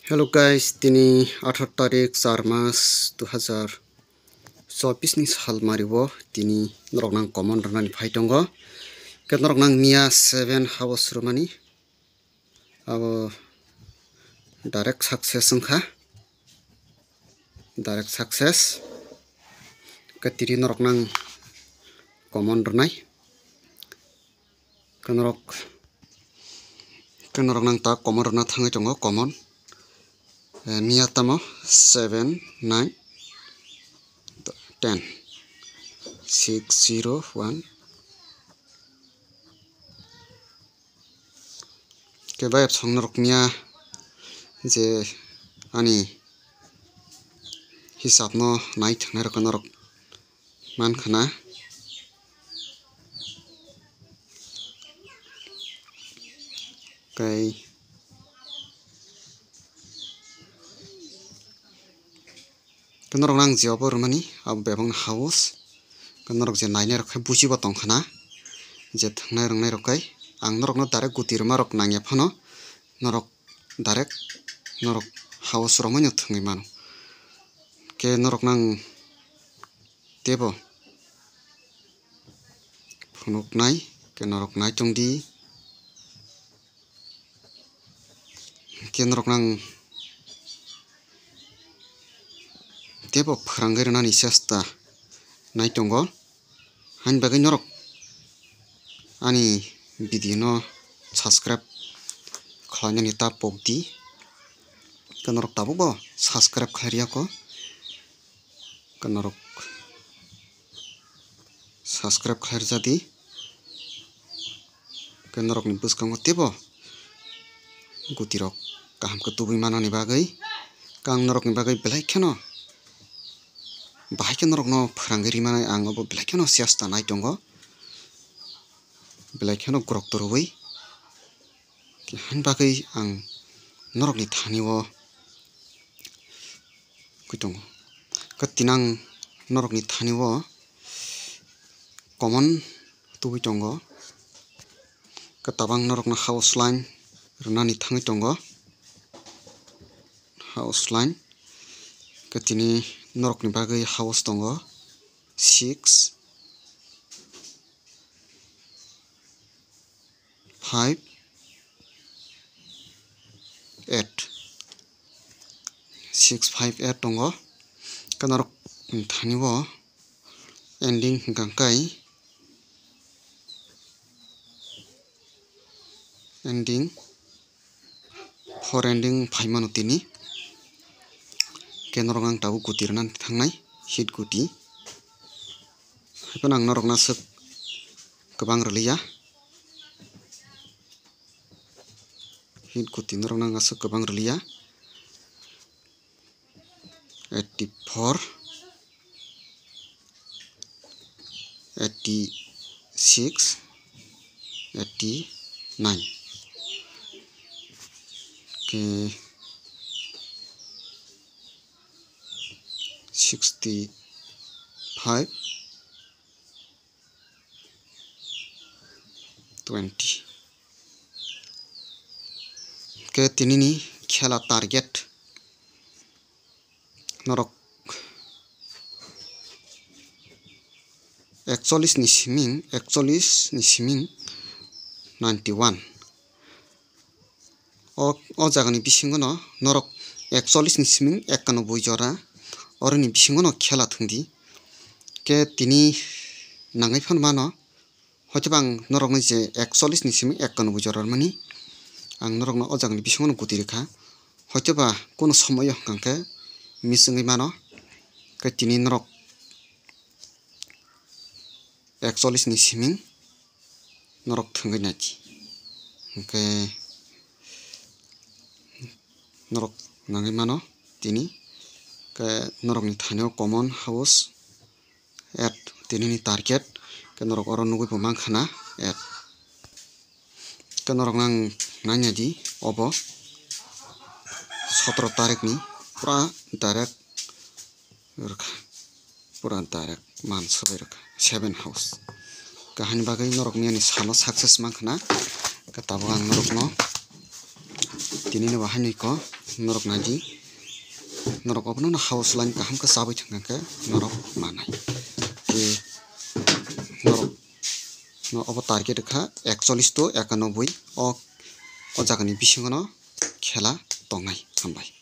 Hello guys, tini 18 tarik 4 Mas 2024 ni sal maribo tini norok nang common ranani phai tongo ke norok nang mia 7 house rumani abo direct success wngkha direct success ke tiri norok nang common ranai ke norok nang ta common rana thangai tongo common mia tamo 7 9 10 6 0 1 ke bayap song norok mia je ani hisab no nai thangnai rok norok man khana kai norok nang job rumani ab bebang house norok je nainai rok buji bo tongkhana je thangnai rongnai rok kai ang norok no direct gutir marok nangya phano norok direct norok house romani thungi mano ke norok nang tebo phunuk nai ke norok nai tongdi ke norok nang tebo phrangai rani sesta nai tongo hain bagai norok ani video no subscribe khlainani ta pokdi ke norok tabu bo subscribe khairiya ko ke norok subscribe khairjadi ke norok ni buskango tebo gutirok kaham ke tubui manani bagai kang norok ni bagai belai kheno bahai ke norok no phrangai rimani ang obo belai kheno sesta nai tongo belai kheno grok toroi ke han bagai ang norok ni thani o kuitongo ke tinang norok ni thani o common tubui tongo ke tabang norok na house line runani thangai tongo house line ke tini norok ni bagai house tongo 6 5 8 6 5 8 tongo ke norok thani o ending hingkai ending for ending phaimano tini ke norok ang tabu gutirnan thangnai hit guti haipon ang norok na suk gobang rliya hit guti norok nang asuk gobang rliya 84 86 89 ke 65 20 ke tinini khela target norok 41 ni siming 91 o jagani bisingo no norok 41 ni siming 91 jora oroni bisingo no khela thungdi ke tini nangai phon mano hoyto bang norok ni je 41 ni siming 91 jora mani ang norok no o jagani bisingo no gutirikha hoyto ba kono somoyo hangke misungui mano ke tini norok 41 ni siming norok thungai nati ke norok nangai mano tini ke norok ni thanio common house at tini ni target ke norok oro nugui bo mangkhana at ke norok nang nanyadi obo 17 tarik ni pura direct rkha pura direct man sabai rkha 7 house kahani bagai norok ni salo success mangkhana ke tabang norok no tini ni bahani ko norok nadi norok obono no house line kaham ka sabai thangka ke norok manai ke norok no obo target kha 41 to 91 o jagani bisingo no khela tongnai hambai.